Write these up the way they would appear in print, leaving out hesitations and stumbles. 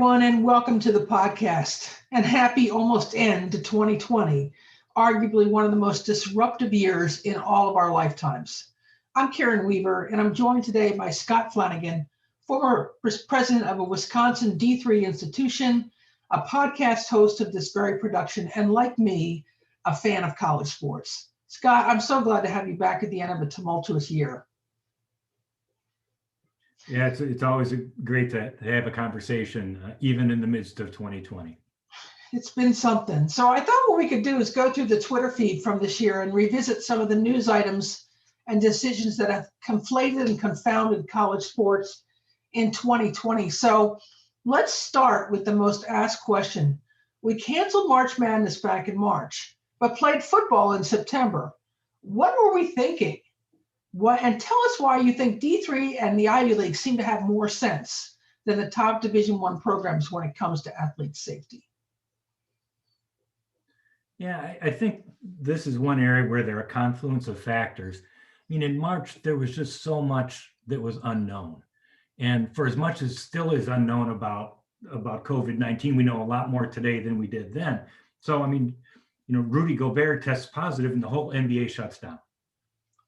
everyone, and welcome to the podcast. And happy almost end to 2020, arguably one of the most disruptive years in all of our lifetimes. I'm Karen Weaver, and I'm joined today by Scott Flanagan, former president of a Wisconsin D3 institution, a podcast host of this very production, and like me, a fan of college sports. Scott, I'm so glad to have you back at the end of a tumultuous year. Yeah, it's always great to have a conversation, even in the midst of 2020. It's been something. So I thought what we could do is go through the Twitter feed from this year and revisit some of the news items and decisions that have conflated and confounded college sports in 2020. So let's start with the most asked question. We canceled March Madness back in March, but played football in September. What were we thinking? And tell us why you think D3 and the Ivy League seem to have more sense than the top Division I programs when it comes to athlete safety. Yeah, I think this is one area where there are a confluence of factors. I mean, in March, there was just so much that was unknown. And for as much as still is unknown about COVID-19, we know a lot more today than we did then. So, I mean, Rudy Gobert tests positive and the whole NBA shuts down.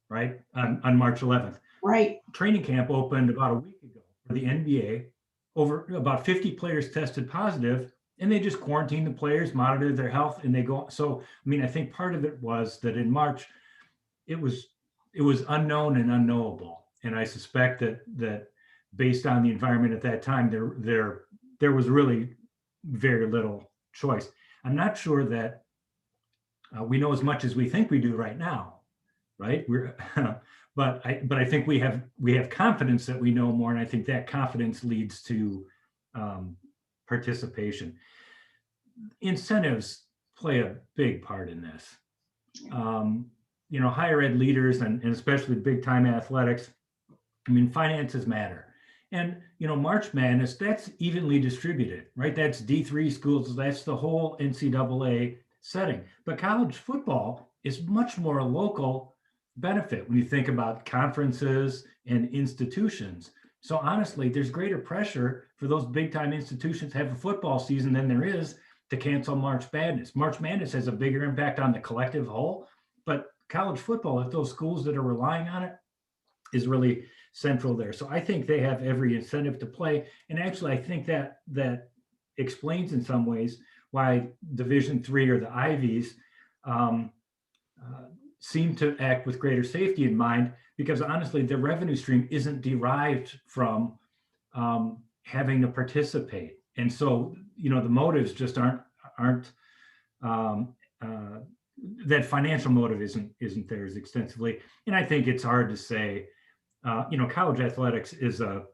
Right, on March 11th. Right. Training camp opened about a week ago for the NBA. Over about 50 players tested positive, and they just quarantined the players, monitored their health, and they go. So, I mean, I think part of it was that in March, it was unknown and unknowable, and I suspect that based on the environment at that time, there was really very little choice. I'm not sure that we know as much as we think we do right now. Right, but I think we have confidence that we know more, and I think that confidence leads to participation. Incentives play a big part in this. Higher ed leaders and especially big time athletics. I mean, finances matter, and March Madness, that's evenly distributed, right? That's D3 schools, that's the whole NCAA setting. But college football is much more local benefit when you think about conferences and institutions. So honestly, there's greater pressure for those big time institutions to have a football season than there is to cancel March Madness. March Madness has a bigger impact on the collective whole, but college football, at those schools that are relying on it, is really central there. So I think they have every incentive to play. And actually, I think that explains in some ways why Division III or the Ivies seem to act with greater safety in mind, because honestly, the revenue stream isn't derived from having to participate. And so, the motives just aren't that financial motive isn't there as extensively. And I think it's hard to say, college athletics is a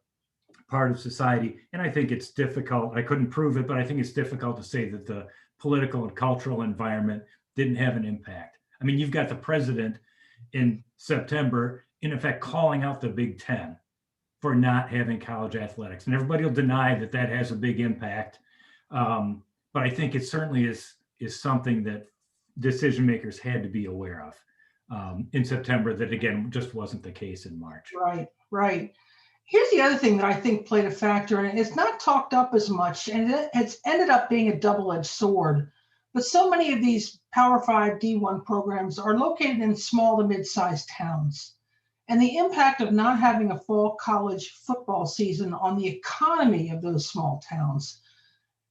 part of society. And I think it's difficult. I couldn't prove it, but I think it's difficult to say that the political and cultural environment didn't have an impact. I mean, you've got the president in September, in effect, calling out the Big Ten for not having college athletics. And everybody will deny that has a big impact. But I think it certainly is something that decision makers had to be aware of in September that, again, just wasn't the case in March. Right. Here's the other thing that I think played a factor, and it's not talked up as much, and it's ended up being a double-edged sword. But so many of these Power 5 D1 programs are located in small to mid-sized towns. And the impact of not having a fall college football season on the economy of those small towns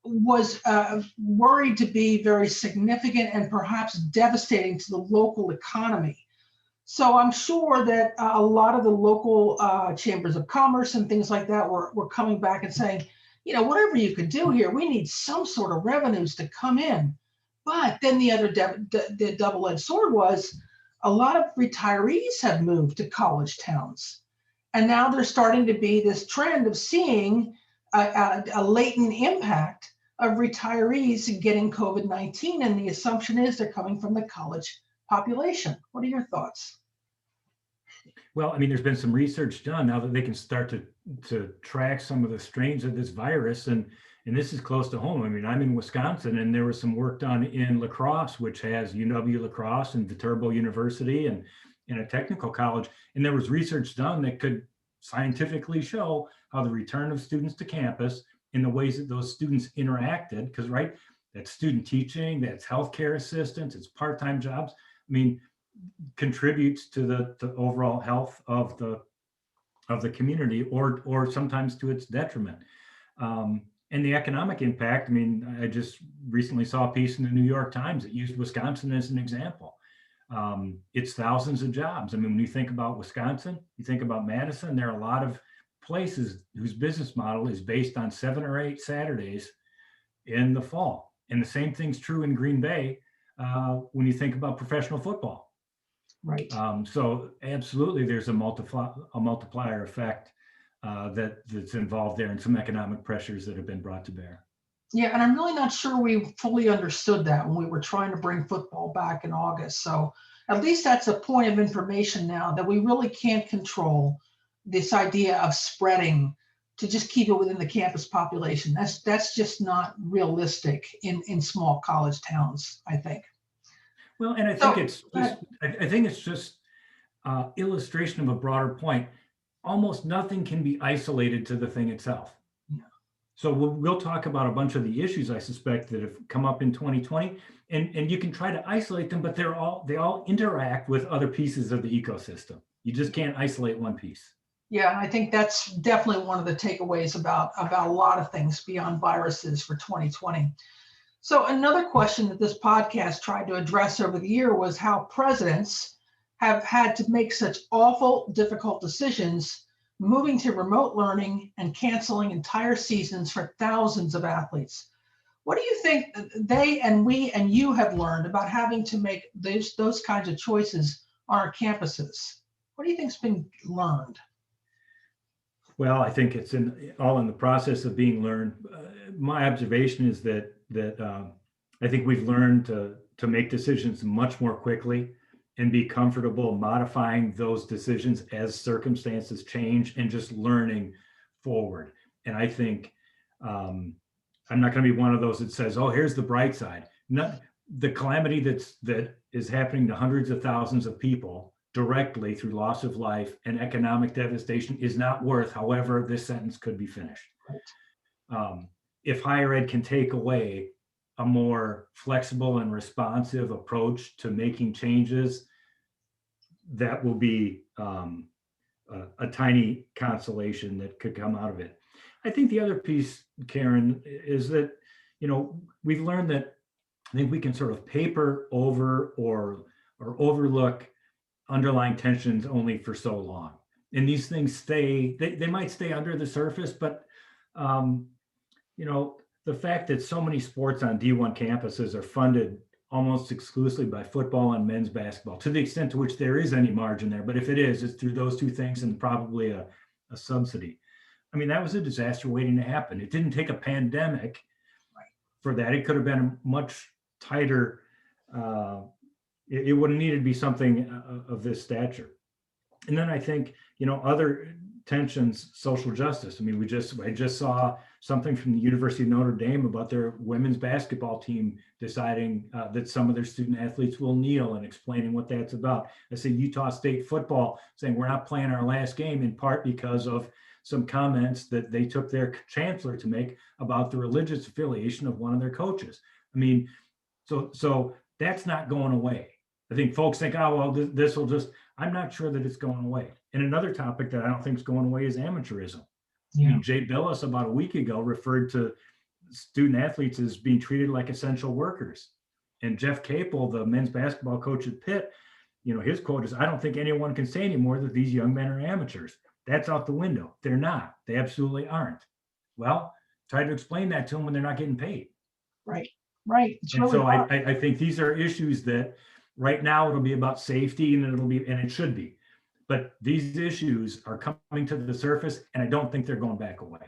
was worried to be very significant and perhaps devastating to the local economy. So I'm sure that a lot of the local chambers of commerce and things like that were coming back and saying, whatever you could do here, we need some sort of revenues to come in. But then the other the double-edged sword was a lot of retirees have moved to college towns. And now there's starting to be this trend of seeing a latent impact of retirees getting COVID-19. And the assumption is they're coming from the college population. What are your thoughts? Well, I mean, there's been some research done now that they can start to track some of the strains of this virus. And this is close to home. I mean, I'm in Wisconsin, and there was some work done in La Crosse, which has UW La Crosse and Viterbo University and a technical college. And there was research done that could scientifically show how the return of students to campus in the ways that those students interacted, because right, that's student teaching, that's healthcare assistants, it's part-time jobs. I mean, contributes to the overall health of the community, or sometimes to its detriment. And the economic impact, I mean, I just recently saw a piece in the New York Times that used Wisconsin as an example. It's thousands of jobs. I mean, when you think about Wisconsin, you think about Madison, there are a lot of places whose business model is based on 7 or 8 Saturdays in the fall. And the same thing's true in Green Bay when you think about professional football. Right. So absolutely, there's a multiplier effect that's involved there, and some economic pressures that have been brought to bear. Yeah, and I'm really not sure we fully understood that when we were trying to bring football back in August. So at least that's a point of information now that we really can't control this idea of spreading to just keep it within the campus population. That's just not realistic in small college towns, I think. Well, and I think it's just illustration of a broader point. Almost nothing can be isolated to the thing itself. Yeah. So we'll talk about a bunch of the issues, I suspect, that have come up in 2020, and you can try to isolate them, but they all interact with other pieces of the ecosystem. You just can't isolate one piece. Yeah, I think that's definitely one of the takeaways about a lot of things beyond viruses for 2020. So another question that this podcast tried to address over the year was how presidents have had to make such awful, difficult decisions, moving to remote learning and canceling entire seasons for thousands of athletes. What do you think they and we and you have learned about having to make those kinds of choices on our campuses? What do you think's been learned? Well, I think it's all in the process of being learned. My observation is that I think we've learned to make decisions much more quickly and be comfortable modifying those decisions as circumstances change and just learning forward. And I think I'm not going to be one of those that says, "Oh, here's the bright side." Not the calamity that is happening to hundreds of thousands of people directly through loss of life and economic devastation is not worth however this sentence could be finished. Right. If higher ed can take away a more flexible and responsive approach to making changes, that will be a tiny consolation that could come out of it. I think the other piece, Karen, is that, we've learned that I think we can sort of paper over or overlook underlying tensions only for so long. And these things they might stay under the surface, but the fact that so many sports on D1 campuses are funded almost exclusively by football and men's basketball, to the extent to which there is any margin there. But if it is, it's through those two things and probably a subsidy. I mean, that was a disaster waiting to happen. It didn't take a pandemic for that. It could have been a much tighter, it would have needed to be something of this stature. And then I think, other tensions, social justice. I mean, I just saw something from the University of Notre Dame about their women's basketball team deciding that some of their student athletes will kneel, and explaining what that's about. I see Utah State football saying we're not playing our last game, in part because of some comments that they took their chancellor to make about the religious affiliation of one of their coaches. I mean, so that's not going away. I think folks think, oh, well, this will just, I'm not sure that it's going away. And another topic that I don't think is going away is amateurism. Yeah. I mean, Jay Billis about a week ago referred to student athletes as being treated like essential workers. And Jeff Capel, the men's basketball coach at Pitt, his quote is, "I don't think anyone can say anymore that these young men are amateurs." That's out the window. They're not. They absolutely aren't. Well, try to explain that to them when they're not getting paid. Right. It's and really so I think these are issues that right now it'll be about safety, and it should be. But these issues are coming to the surface, and I don't think they're going back away.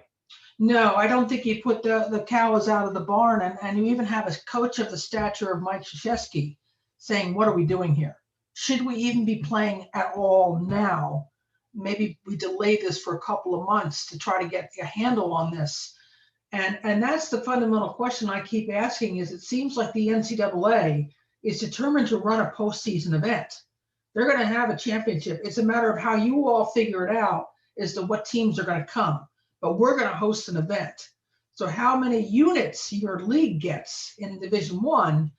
No, I don't think you put the cows out of the barn, and you even have a coach of the stature of Mike Krzyzewski saying, what are we doing here? Should we even be playing at all now? Maybe we delay this for a couple of months to try to get a handle on this. And that's the fundamental question I keep asking is, it seems like the NCAA is determined to run a postseason event. They're going to have a championship. It's a matter of how you all figure it out as to what teams are going to come. But we're going to host an event. So how many units your league gets in Division One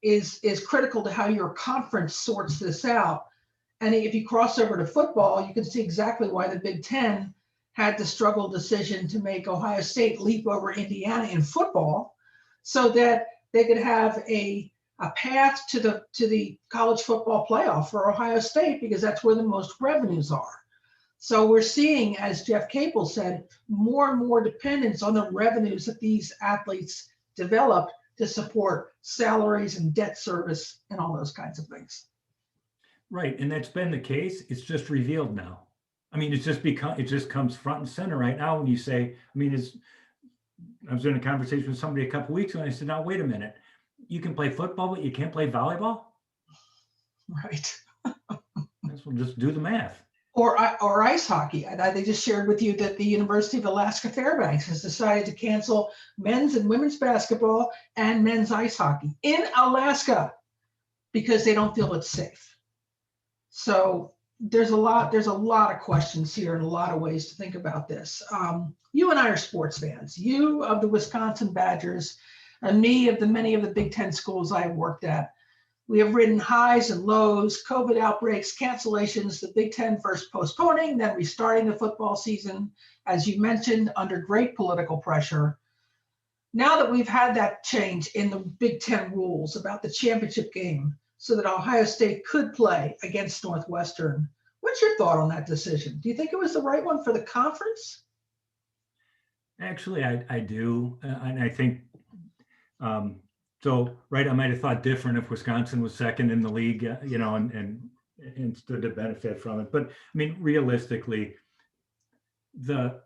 is critical to how your conference sorts this out. And if you cross over to football, you can see exactly why the Big Ten had the struggle decision to make Ohio State leap over Indiana in football so that they could have a path to the college football playoff for Ohio State, because that's where the most revenues are. So we're seeing, as Jeff Capel said, more and more dependence on the revenues that these athletes develop to support salaries and debt service and all those kinds of things. Right, and that's been the case. It's just revealed now. I mean, it just comes front and center right now when you say, I mean, I was in a conversation with somebody a couple of weeks ago, and I said, now, wait a minute. You can play football, but you can't play volleyball? Right. We'll just do the math. Or ice hockey. They just shared with you that the University of Alaska Fairbanks has decided to cancel men's and women's basketball and men's ice hockey in Alaska because they don't feel it's safe. So there's a lot of questions here and a lot of ways to think about this. You and I are sports fans. You of the Wisconsin Badgers, and me of the many of the Big Ten schools I have worked at. We have ridden highs and lows, COVID outbreaks, cancellations, the Big Ten first postponing, then restarting the football season, as you mentioned, under great political pressure. Now that we've had that change in the Big Ten rules about the championship game so that Ohio State could play against Northwestern, what's your thought on that decision? Do you think it was the right one for the conference? Actually, I do. And I think, so, right, I might have thought different if Wisconsin was second in the league, and stood to benefit from it. But I mean, realistically, the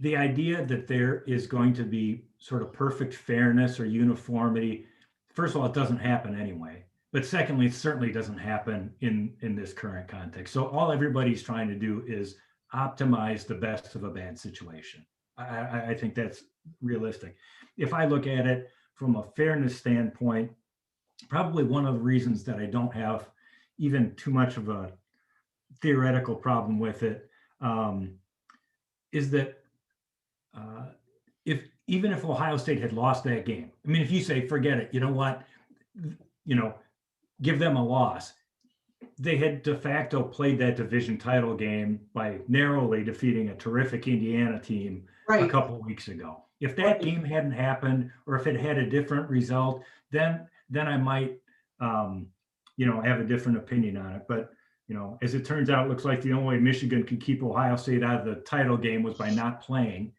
idea that there is going to be sort of perfect fairness or uniformity, first of all, it doesn't happen anyway. But secondly, it certainly doesn't happen in this current context. So all everybody's trying to do is optimize the best of a bad situation. I think that's realistic. If I look at it from a fairness standpoint, probably one of the reasons that I don't have even too much of a theoretical problem with it is that even if Ohio State had lost that game, I mean, if you say, forget it, you know what, give them a loss. They had de facto played that division title game by narrowly defeating a terrific Indiana team a couple of weeks ago. If that game hadn't happened, or if it had a different result, then I might, have a different opinion on it. But as it turns out, it looks like the only way Michigan could keep Ohio State out of the title game was by not playing,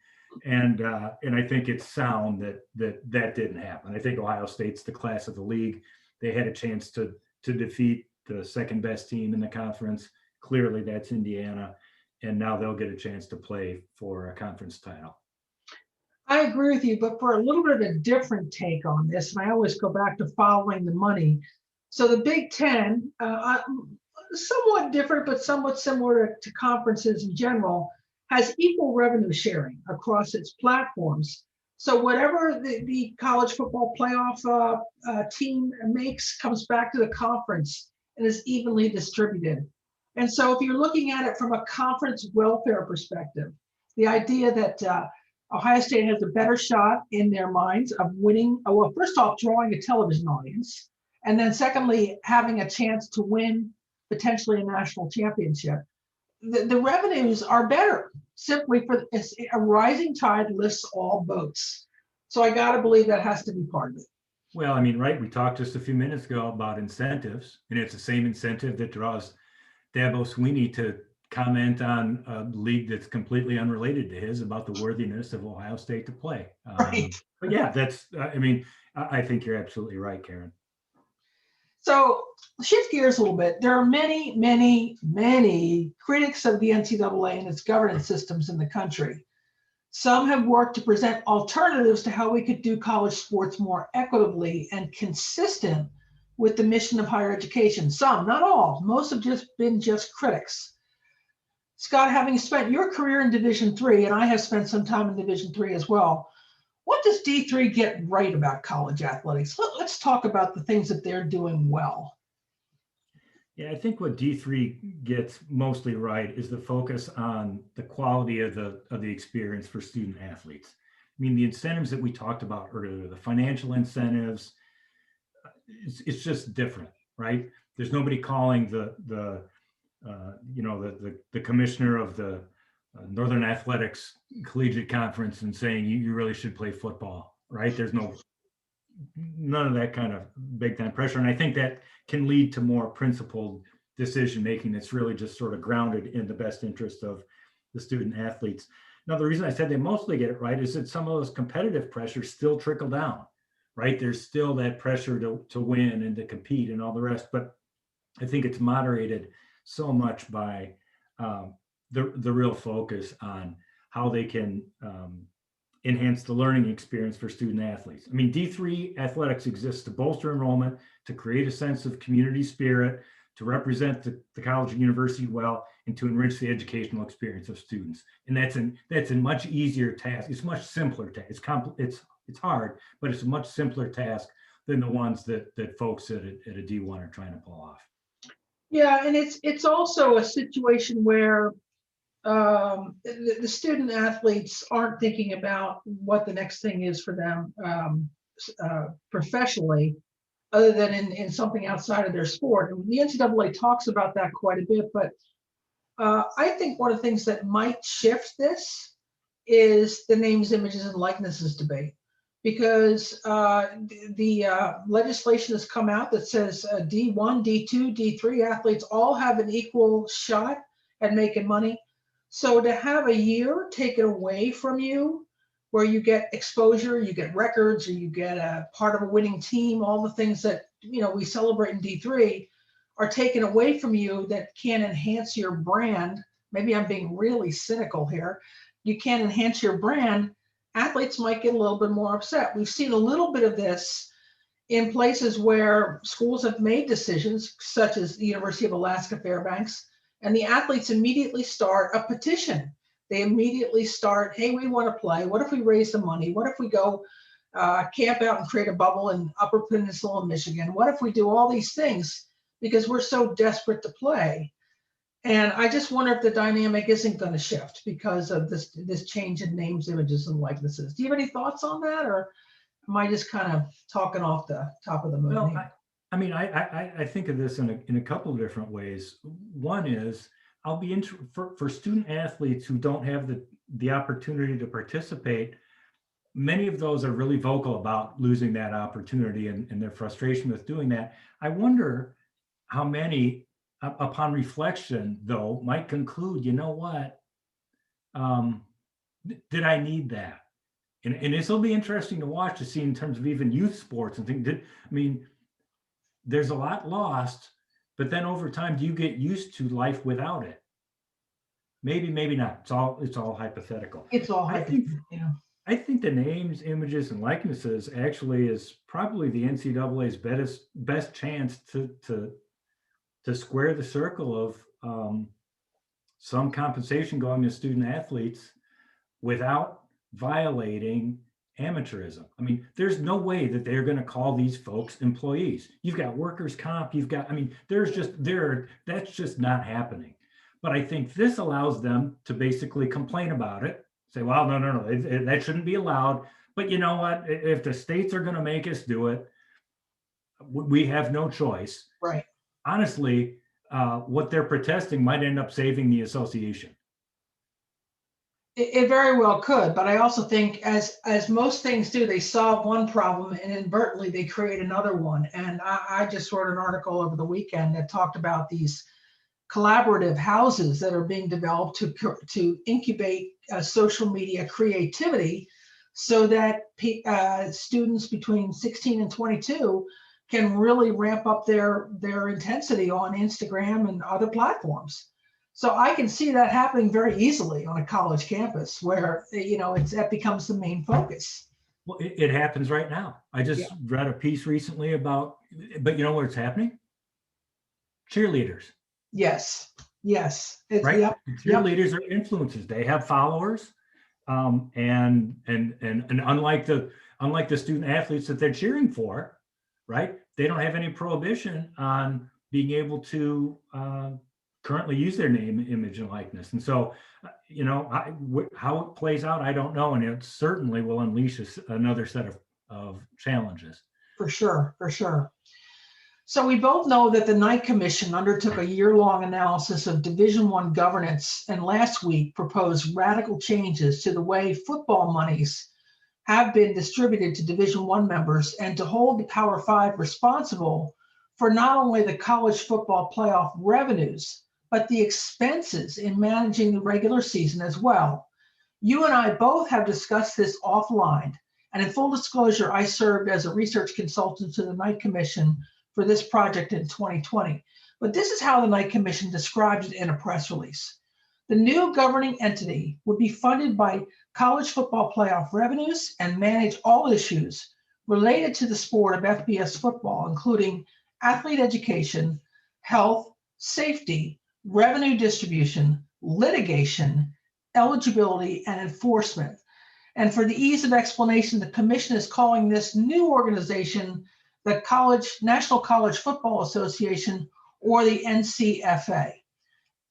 and I think it's sound that didn't happen. I think Ohio State's the class of the league. They had a chance to defeat the second best team in the conference. Clearly, that's Indiana, and now they'll get a chance to play for a conference title. I agree with you, but for a little bit of a different take on this, and I always go back to following the money. So the Big Ten, somewhat different, but somewhat similar to conferences in general, has equal revenue sharing across its platforms. So whatever the college football playoff team makes comes back to the conference and is evenly distributed. And so if you're looking at it from a conference welfare perspective, the idea that Ohio State has a better shot in their minds of winning, well, first off, drawing a television audience, and then secondly, having a chance to win potentially a national championship. The revenues are better, simply for a rising tide lifts all boats. So I got to believe that has to be part of it. Well, I mean, right, we talked just a few minutes ago about incentives, and it's the same incentive that draws Dabo Sweeney to comment on a league that's completely unrelated to his about the worthiness of Ohio State to play. Right. But yeah, I think you're absolutely right, Karen. So shift gears a little bit. There are many, many, many critics of the NCAA and its governance systems in the country. Some have worked to present alternatives to how we could do college sports more equitably and consistent with the mission of higher education. Some, not all, most have just been critics. Scott, having spent your career in Division III, and I have spent some time in Division III as well, what does D3 get right about college athletics? Let's talk about the things that they're doing well. Yeah, I think what D3 gets mostly right is the focus on the quality of the experience for student athletes. I mean, the incentives that we talked about earlier, the financial incentives, it's just different, right? There's nobody calling the commissioner of the Northern Athletics Collegiate Conference and saying you really should play football, right? There's none of that kind of big time pressure, and I think that can lead to more principled decision making that's really just sort of grounded in the best interest of the student athletes. Now, the reason I said they mostly get it right is that some of those competitive pressures still trickle down, right? There's still that pressure to win and to compete and all the rest, but I think it's moderated so much by the real focus on how they can enhance the learning experience for student athletes. I mean, D3 athletics exists to bolster enrollment, to create a sense of community spirit, to represent the college and university well, and to enrich the educational experience of students. And that's a much easier task. It's much simpler task. It's hard, but it's a much simpler task than the ones that folks at a D1 are trying to pull off. Yeah, and it's also a situation where the student athletes aren't thinking about what the next thing is for them professionally, other than in something outside of their sport. And the NCAA talks about that quite a bit, but I think one of the things that might shift this is the names, images, and likenesses debate. Because the legislation has come out that says D1, D2, D3 athletes all have an equal shot at making money. So to have a year taken away from you, where you get exposure, you get records, or you get a part of a winning team, all the things that we celebrate in D3 are taken away from you that can enhance your brand. Maybe I'm being really cynical here. You can't enhance your brand. Athletes might get a little bit more upset. We've seen a little bit of this in places where schools have made decisions, such as the University of Alaska Fairbanks, and the athletes immediately start a petition. They immediately start, hey, we want to play. What if we raise the money? What if we go camp out and create a bubble in Upper Peninsula, Michigan? What if we do all these things because we're so desperate to play? And I just wonder if the dynamic isn't going to shift because of this change in names, images, and likenesses. Do you have any thoughts on that, or am I just kind of talking off the top of the moon? Well, I think of this in a couple of different ways. One is I'll be for student athletes who don't have the opportunity to participate. Many of those are really vocal about losing that opportunity and their frustration with doing that. I wonder how many, upon reflection, though, might conclude, you know what, did I need that? And this will be interesting to watch to see in terms of even youth sports and think. There's a lot lost, but then over time, do you get used to life without it? Maybe, maybe not. It's all hypothetical. It's all hypothetical. I think the names, images, and likenesses actually is probably the NCAA's best chance to square the circle of some compensation going to student athletes without violating amateurism. I mean, there's no way that they're going to call these folks employees. You've got workers' comp. That's just not happening. But I think this allows them to basically complain about it. Say, well, no, that shouldn't be allowed. But you know what? If the states are going to make us do it, we have no choice. Right. Honestly, what they're protesting might end up saving the association. It very well could, but I also think, as most things do, they solve one problem and inadvertently they create another one. And I just wrote an article over the weekend that talked about these collaborative houses that are being developed to incubate social media creativity, so that students between 16 and 22 can really ramp up their intensity on Instagram and other platforms. So I can see that happening very easily on a college campus where that becomes the main focus. Well, it happens right now. I just read a piece recently about, but you know where it's happening? Cheerleaders. Yes. Right. Yep. Cheerleaders are influencers. They have followers, and unlike the student athletes that they're cheering for, right? They don't have any prohibition on being able to currently use their name, image, and likeness. And so, how it plays out, I don't know. And it certainly will unleash another set of challenges. For sure, for sure. So we both know that the Knight Commission undertook a year-long analysis of Division I governance, and last week proposed radical changes to the way football monies have been distributed to Division I members, and to hold the Power Five responsible for not only the college football playoff revenues, but the expenses in managing the regular season as well. You and I both have discussed this offline, and in full disclosure, I served as a research consultant to the Knight Commission for this project in 2020. But this is how the Knight Commission describes it in a press release. The new governing entity would be funded by college football playoff revenues and manage all issues related to the sport of FBS football, including athlete education, health, safety, revenue distribution, litigation, eligibility, and enforcement. And for the ease of explanation, the commission is calling this new organization the National College Football Association, or the NCFA.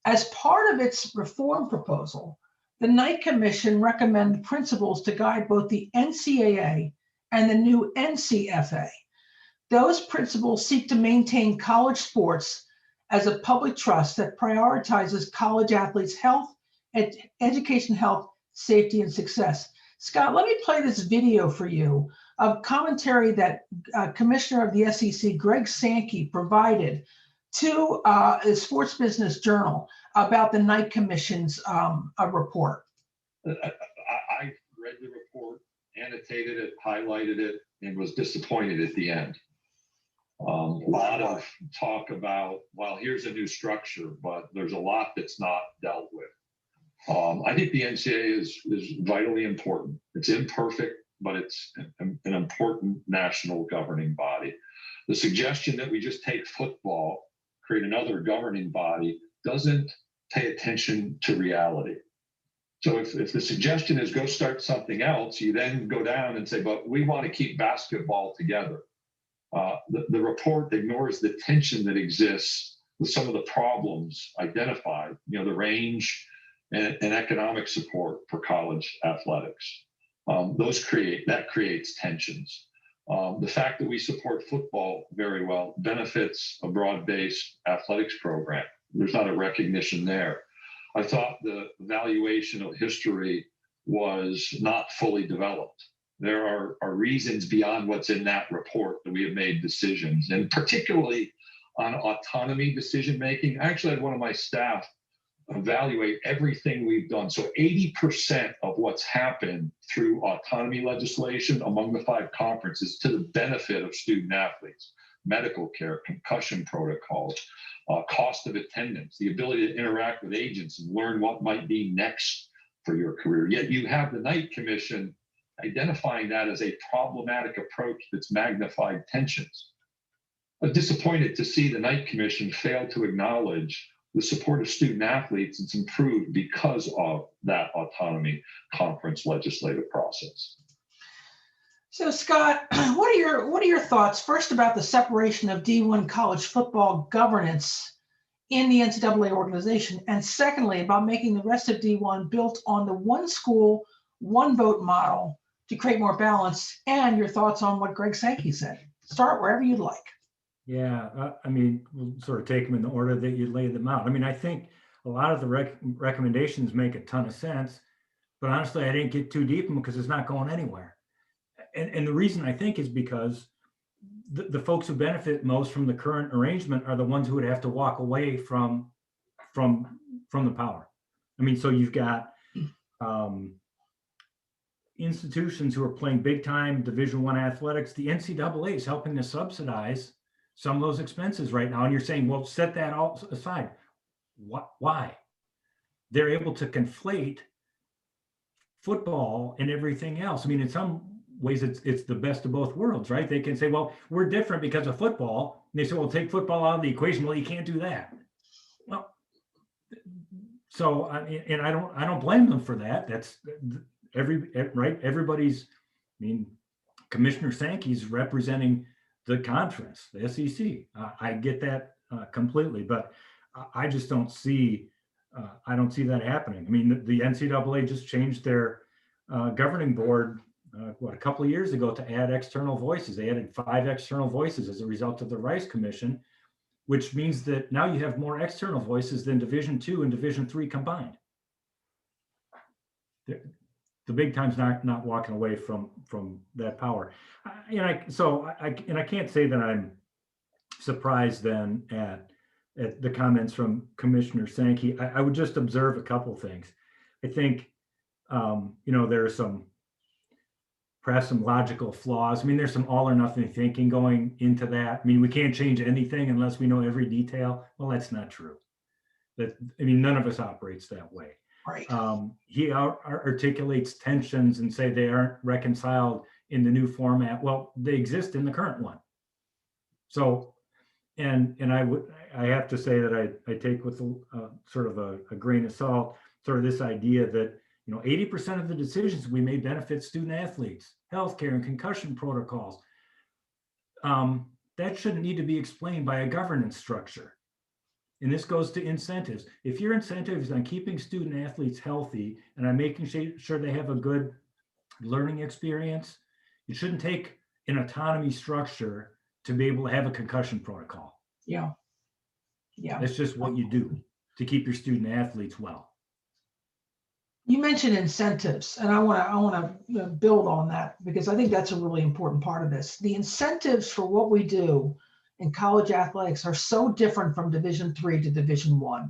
As part of its reform proposal, the Knight Commission recommended principles to guide both the NCAA and the new NCFA. Those principles seek to maintain college sports as a public trust that prioritizes college athletes' health, education, health, safety, and success. Scott, let me play this video for you of commentary that Commissioner of the SEC, Greg Sankey, provided to the Sports Business Journal about the Knight Commission's report. I read the report, annotated it, highlighted it, and was disappointed at the end. A lot of talk about, well, here's a new structure, but there's a lot that's not dealt with. I think the NCAA is vitally important. It's imperfect, but it's an important national governing body. The suggestion that we just take football, create another governing body, doesn't pay attention to reality. So if the suggestion is go start something else, you then go down and say, but we want to keep basketball together. The report ignores the tension that exists with some of the problems identified, the range and economic support for college athletics. That creates tensions. The fact that we support football very well benefits a broad-based athletics program. There's not a recognition there. I thought the evaluation of history was not fully developed. There are reasons beyond what's in that report that we have made decisions, and particularly on autonomy decision-making. I actually had one of my staff evaluate everything we've done. So 80% of what's happened through autonomy legislation among the 5 conferences to the benefit of student athletes, medical care, concussion protocols, cost of attendance, the ability to interact with agents and learn what might be next for your career. Yet you have the Knight Commission identifying that as a problematic approach that's magnified tensions. I'm disappointed to see the Knight Commission fail to acknowledge the support of student athletes is improved because of that autonomy conference legislative process. So Scott, what are your thoughts first about the separation of D1 college football governance in the NCAA organization, and secondly about making the rest of D1 built on the one school, one vote model to create more balance, and your thoughts on what Greg Sankey said? Start wherever you'd like. Yeah, we'll sort of take them in the order that you laid them out. I think a lot of the recommendations make a ton of sense, but honestly, I didn't get too deep in them because it's not going anywhere. And the reason I think is because the folks who benefit most from the current arrangement are the ones who would have to walk away from the power. So you've got institutions who are playing big time Division I athletics. The NCAA is helping to subsidize some of those expenses right now. And you're saying, well, set that all aside. Why? They're able to conflate football and everything else. In some ways, it's the best of both worlds, right? They can say, well, we're different because of football. And they say, well, take football out of the equation. Well, you can't do that. Well, so, and I don't blame them for that. That's right. Everybody's, Commissioner Sankey's representing the conference, the SEC. I get that completely, but I just don't see, I don't see that happening. I mean, the NCAA just changed their governing board, a couple of years ago to add external voices. They added 5 external voices as a result of the Rice Commission, which means that now you have more external voices than Division II and Division III combined. The big time's not walking away from that power. I can't say that I'm surprised then at the comments from Commissioner Sankey. I would just observe a couple things. I think there are perhaps some logical flaws. I mean, there's some all or nothing thinking going into that. I mean, we can't change anything unless we know every detail. Well, that's not true. None of us operates that way. Right. He articulates tensions and say they aren't reconciled in the new format. Well, they exist in the current one. So, and I have to say that I take with sort of a grain of salt, sort of this idea that 80% of the decisions we may benefit student athletes, healthcare and concussion protocols. That shouldn't need to be explained by a governance structure. And this goes to incentives. If your incentive is on keeping student athletes healthy and on making sure they have a good learning experience, you shouldn't take an autonomy structure to be able to have a concussion protocol. Yeah. That's just what you do to keep your student athletes well. You mentioned incentives, and I want to build on that because I think that's a really important part of this. The incentives for what we do in college athletics are so different from Division III to Division I.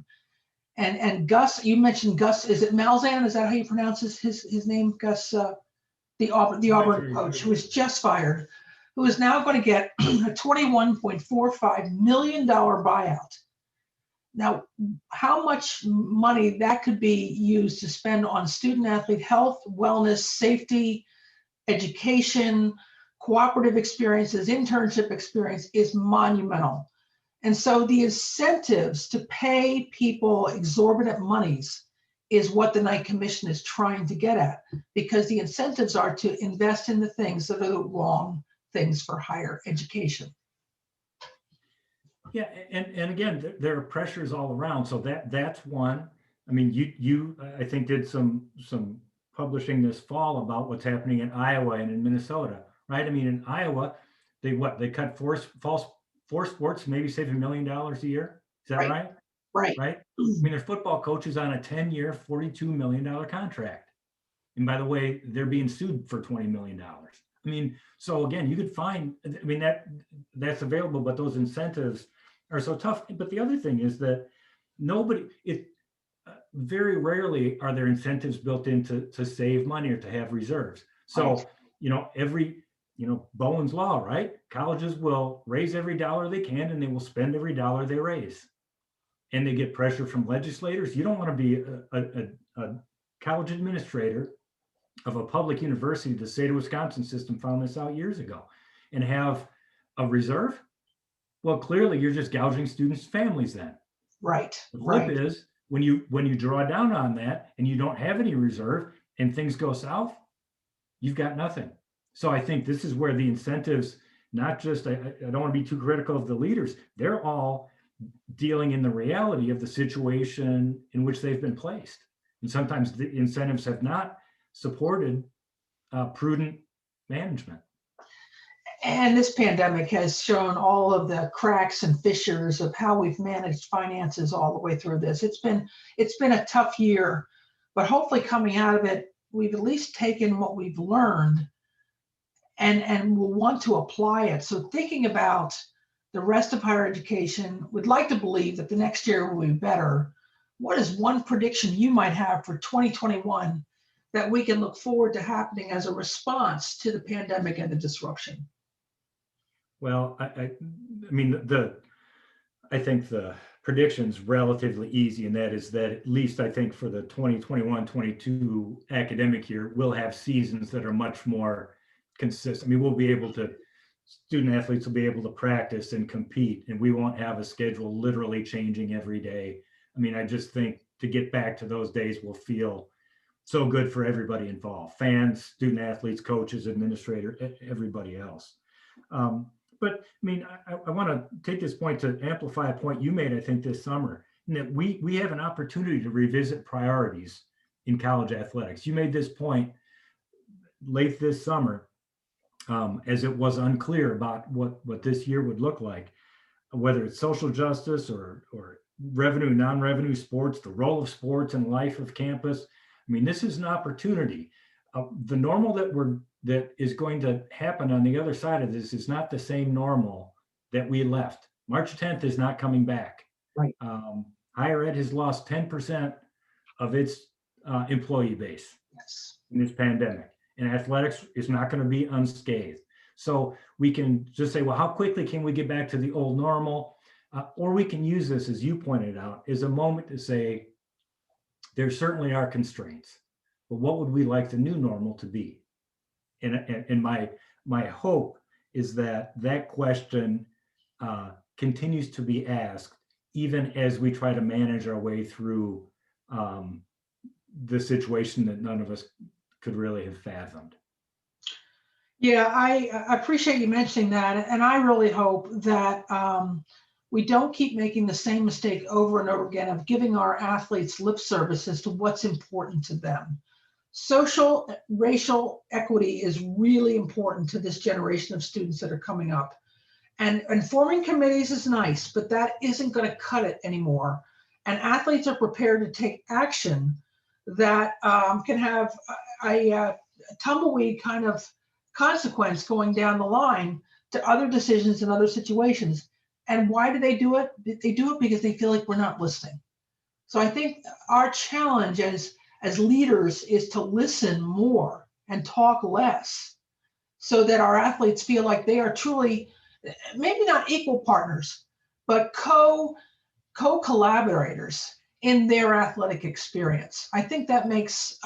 And Gus, you mentioned Gus. Is it Malzahn? Is that how you pronounce his name? Gus, the Auburn coach who was just fired, who is now going to get a $21.45 million buyout. Now, how much money that could be used to spend on student athlete health, wellness, safety, education, cooperative experiences, internship experience is monumental. And so the incentives to pay people exorbitant monies is what the Knight Commission is trying to get at, because the incentives are to invest in the things that are the wrong things for higher education. Yeah, and again, there are pressures all around. So that's one. I mean, you I think did some publishing this fall about what's happening in Iowa and in Minnesota, right? I mean, in Iowa, they cut four sports, maybe save $1 million a year. Is that right? Right. Right. I mean, there's football coaches on a 10-year, $42 million contract, and by the way, they're being sued for $20 million. I mean, so again, you could find. I mean, that's available, but those incentives are so tough. But the other thing is that very rarely are there incentives built in to save money or to have reserves. So, Bowen's law, right? Colleges will raise every dollar they can and they will spend every dollar they raise. And they get pressure from legislators. You don't want to be a college administrator of a public university. The state of Wisconsin system found this out years ago, and have a reserve. Well, clearly you're just gouging students' families then. Right. The flip is when you draw down on that and you don't have any reserve and things go south, you've got nothing. So I think this is where the incentives, not just, I don't want to be too critical of the leaders, they're all dealing in the reality of the situation in which they've been placed. And sometimes the incentives have not supported prudent management. And this pandemic has shown all of the cracks and fissures of how we've managed finances all the way through this. It's been a tough year, but hopefully coming out of it, we've at least taken what we've learned and we'll want to apply it. So thinking about the rest of higher education, would like to believe that the next year will be better. What is one prediction you might have for 2021 that we can look forward to happening as a response to the pandemic and the disruption? Well, I think the prediction's relatively easy, and that is that at least I think for the 2021-22 academic year, we'll have seasons that are much more consistent. I mean, student athletes will be able to practice and compete, and we won't have a schedule literally changing every day. I mean, I just think to get back to those days will feel so good for everybody involved: fans, student athletes, coaches, administrator, everybody else. But I mean, I want to take this point to amplify a point you made, I think, this summer, in that we have an opportunity to revisit priorities in college athletics. You made this point late this summer, as it was unclear about what this year would look like, whether it's social justice or revenue, non-revenue sports, the role of sports in life of campus. I mean, this is an opportunity. The normal that is going to happen on the other side of this is not the same normal that we left. March 10th is not coming back. Right. Higher ed has lost 10% of its employee base in this pandemic, and athletics is not going to be unscathed. So we can just say, well, how quickly can we get back to the old normal? Or we can use this, as you pointed out, as a moment to say, there certainly are constraints, but what would we like the new normal to be? And my hope is that question continues to be asked, even as we try to manage our way through the situation that none of us could really have fathomed. Yeah, I appreciate you mentioning that. And I really hope that we don't keep making the same mistake over and over again of giving our athletes lip service as to what's important to them. Social, racial equity is really important to this generation of students that are coming up. And forming committees is nice, but that isn't going to cut it anymore. And athletes are prepared to take action that can have a tumbleweed kind of consequence going down the line to other decisions and other situations. And why do they do it? They do it because they feel like we're not listening. So I think our challenge as leaders is to listen more and talk less, so that our athletes feel like they are truly, maybe not equal partners, but co-collaborators in their athletic experience. I think that makes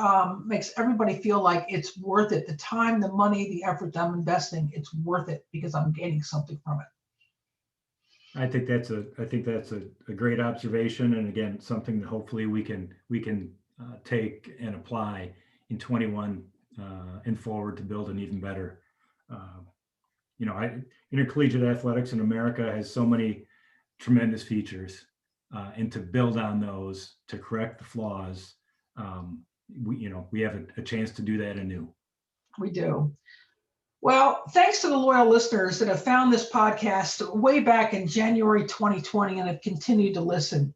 everybody feel like it's worth it. The time, the money, the effort that I'm investing, it's worth it because I'm gaining something from it. I think that's a great observation, and again, something that hopefully we can take and apply in 21 and forward to build an even better. Intercollegiate athletics in America has so many tremendous features, and to build on those, to correct the flaws, we have a chance to do that anew. We do. Well, thanks to the loyal listeners that have found this podcast way back in January 2020 and have continued to listen.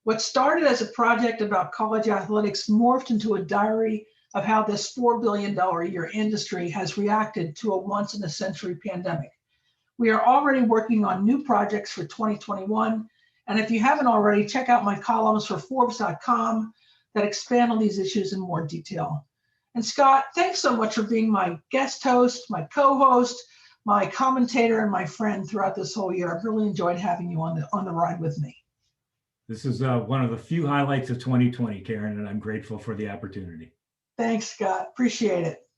What started as a project about college athletics morphed into a diary of how this $4 billion a year industry has reacted to a once-in-a-century pandemic. We are already working on new projects for 2021. And if you haven't already, check out my columns for Forbes.com that expand on these issues in more detail. And Scott, thanks so much for being my guest host, my co-host, my commentator, and my friend throughout this whole year. I've really enjoyed having you on the ride with me. This is one of the few highlights of 2020, Karen, and I'm grateful for the opportunity. Thanks, Scott. Appreciate it.